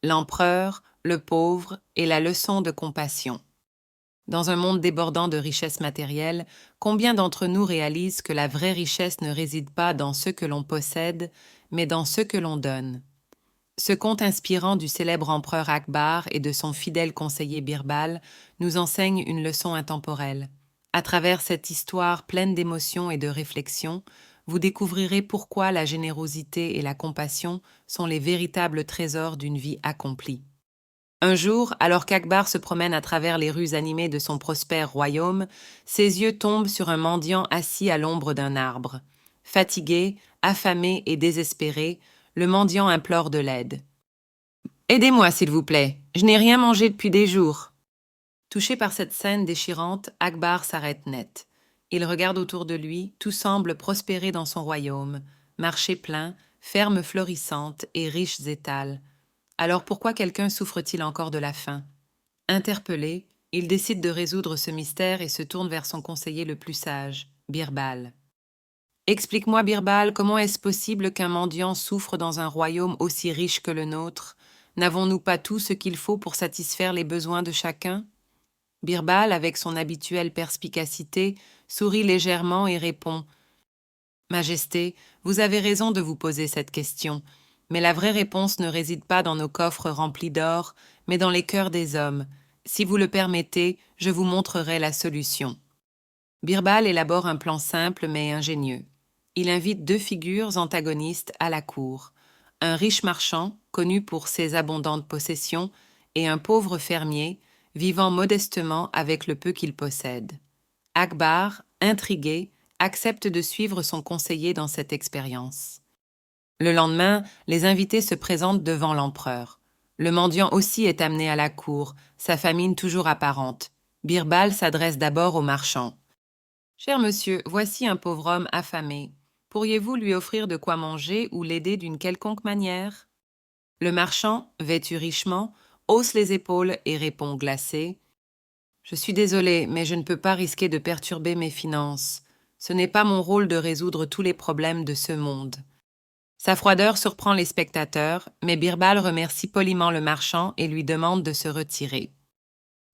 l'empereur, le pauvre et la leçon de compassion. Dans un monde débordant de richesses matérielles, combien d'entre nous réalisent que la vraie richesse ne réside pas dans ce que l'on possède, mais dans ce que l'on donne? Ce conte inspirant du célèbre empereur Akbar et de son fidèle conseiller Birbal nous enseigne une leçon intemporelle. À travers cette histoire pleine d'émotions et de réflexions, vous découvrirez pourquoi la générosité et la compassion sont les véritables trésors d'une vie accomplie. Un jour, alors qu'Akbar se promène à travers les rues animées de son prospère royaume, ses yeux tombent sur un mendiant assis à l'ombre d'un arbre. Fatigué, affamé et désespéré, le mendiant implore de l'aide. « Aidez-moi, s'il vous plaît, je n'ai rien mangé depuis des jours. » Touché par cette scène déchirante, Akbar s'arrête net. Il regarde autour de lui, tout semble prospérer dans son royaume. Marché plein, fermes florissantes et riches étals. Alors pourquoi quelqu'un souffre-t-il encore de la faim? Interpellé, il décide de résoudre ce mystère et se tourne vers son conseiller le plus sage, Birbal. « Explique-moi, Birbal, comment est-ce possible qu'un mendiant souffre dans un royaume aussi riche que le nôtre? N'avons-nous pas tout ce qu'il faut pour satisfaire les besoins de chacun ?» Birbal, avec son habituelle perspicacité, sourit légèrement et répond « Majesté, vous avez raison de vous poser cette question, mais la vraie réponse ne réside pas dans nos coffres remplis d'or, mais dans les cœurs des hommes. Si vous le permettez, je vous montrerai la solution. » Birbal élabore un plan simple mais ingénieux. Il invite deux figures antagonistes à la cour, un riche marchand, connu pour ses abondantes possessions, et un pauvre fermier, vivant modestement avec le peu qu'il possède. Akbar, intrigué, accepte de suivre son conseiller dans cette expérience. Le lendemain, les invités se présentent devant l'empereur. Le mendiant aussi est amené à la cour, sa famine toujours apparente. Birbal s'adresse d'abord au marchand. « Cher monsieur, voici un pauvre homme affamé. Pourriez-vous lui offrir de quoi manger ou l'aider d'une quelconque manière ?» Le marchand, vêtu richement, hausse les épaules et répond glacé. « Je suis désolé, mais je ne peux pas risquer de perturber mes finances. Ce n'est pas mon rôle de résoudre tous les problèmes de ce monde. » Sa froideur surprend les spectateurs, mais Birbal remercie poliment le marchand et lui demande de se retirer.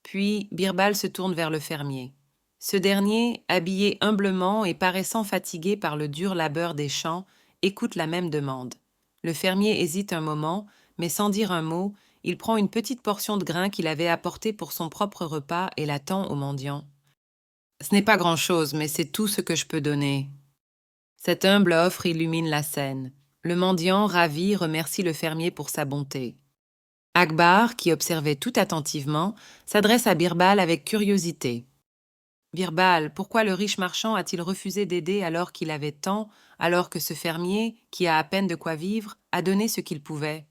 Puis Birbal se tourne vers le fermier. Ce dernier, habillé humblement et paraissant fatigué par le dur labeur des champs, écoute la même demande. Le fermier hésite un moment, mais sans dire un mot, il prend une petite portion de grain qu'il avait apportée pour son propre repas et la tend au mendiant. « Ce n'est pas grand-chose, mais c'est tout ce que je peux donner. » Cette humble offre illumine la scène. Le mendiant, ravi, remercie le fermier pour sa bonté. Akbar, qui observait tout attentivement, s'adresse à Birbal avec curiosité. « Birbal, pourquoi le riche marchand a-t-il refusé d'aider alors qu'il avait tant, alors que ce fermier, qui a à peine de quoi vivre, a donné ce qu'il pouvait ?»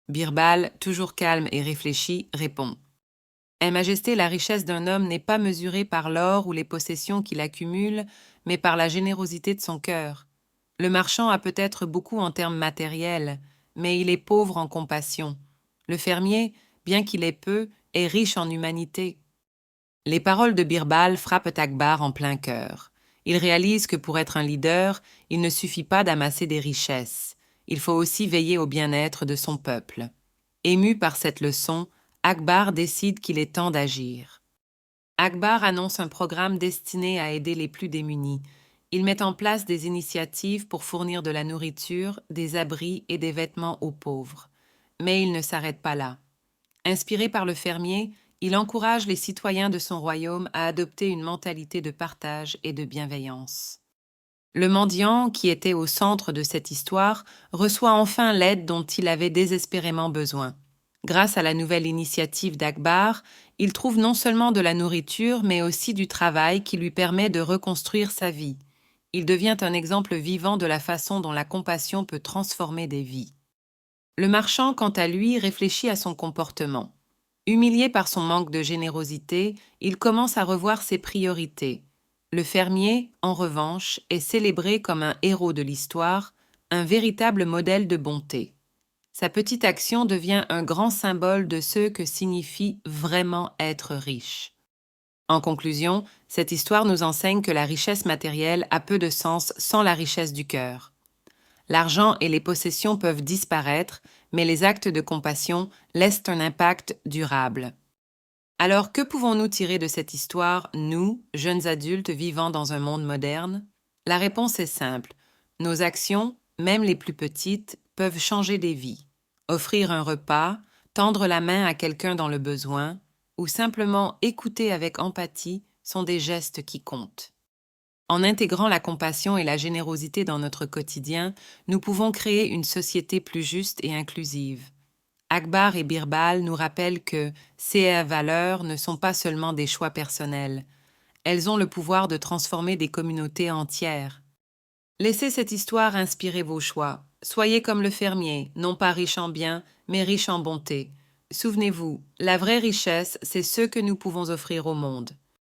Birbal, toujours calme et réfléchi, répond. « Majesté, la richesse d'un homme n'est pas mesurée par l'or ou les possessions qu'il accumule, mais par la générosité de son cœur. Le marchand a peut-être beaucoup en termes matériels, mais il est pauvre en compassion. Le fermier, bien qu'il ait peu, est riche en humanité. » Les paroles de Birbal frappent Akbar en plein cœur. Il réalise que pour être un leader, il ne suffit pas d'amasser des richesses. Il faut aussi veiller au bien-être de son peuple. Ému par cette leçon, Akbar décide qu'il est temps d'agir. Akbar annonce un programme destiné à aider les plus démunis. Il met en place des initiatives pour fournir de la nourriture, des abris et des vêtements aux pauvres. Mais il ne s'arrête pas là. Inspiré par le fermier, il encourage les citoyens de son royaume à adopter une mentalité de partage et de bienveillance. Le mendiant, qui était au centre de cette histoire, reçoit enfin l'aide dont il avait désespérément besoin. Grâce à la nouvelle initiative d'Akbar, il trouve non seulement de la nourriture, mais aussi du travail qui lui permet de reconstruire sa vie. Il devient un exemple vivant de la façon dont la compassion peut transformer des vies. Le marchand, quant à lui, réfléchit à son comportement. Humilié par son manque de générosité, il commence à revoir ses priorités. Le fermier, en revanche, est célébré comme un héros de l'histoire, un véritable modèle de bonté. Sa petite action devient un grand symbole de ce que signifie vraiment être riche. En conclusion, cette histoire nous enseigne que la richesse matérielle a peu de sens sans la richesse du cœur. L'argent et les possessions peuvent disparaître, mais les actes de compassion laissent un impact durable. Alors, que pouvons-nous tirer de cette histoire, nous, jeunes adultes vivant dans un monde moderne? La réponse est simple. Nos actions, même les plus petites, peuvent changer des vies. Offrir un repas, tendre la main à quelqu'un dans le besoin, ou simplement écouter avec empathie sont des gestes qui comptent. En intégrant la compassion et la générosité dans notre quotidien, nous pouvons créer une société plus juste et inclusive. Akbar et Birbal nous rappellent que ces valeurs ne sont pas seulement des choix personnels. Elles ont le pouvoir de transformer des communautés entières. Laissez cette histoire inspirer vos choix. Soyez comme le fermier, non pas riche en biens, mais riche en bonté. Souvenez-vous, la vraie richesse, c'est ce que nous pouvons offrir au monde.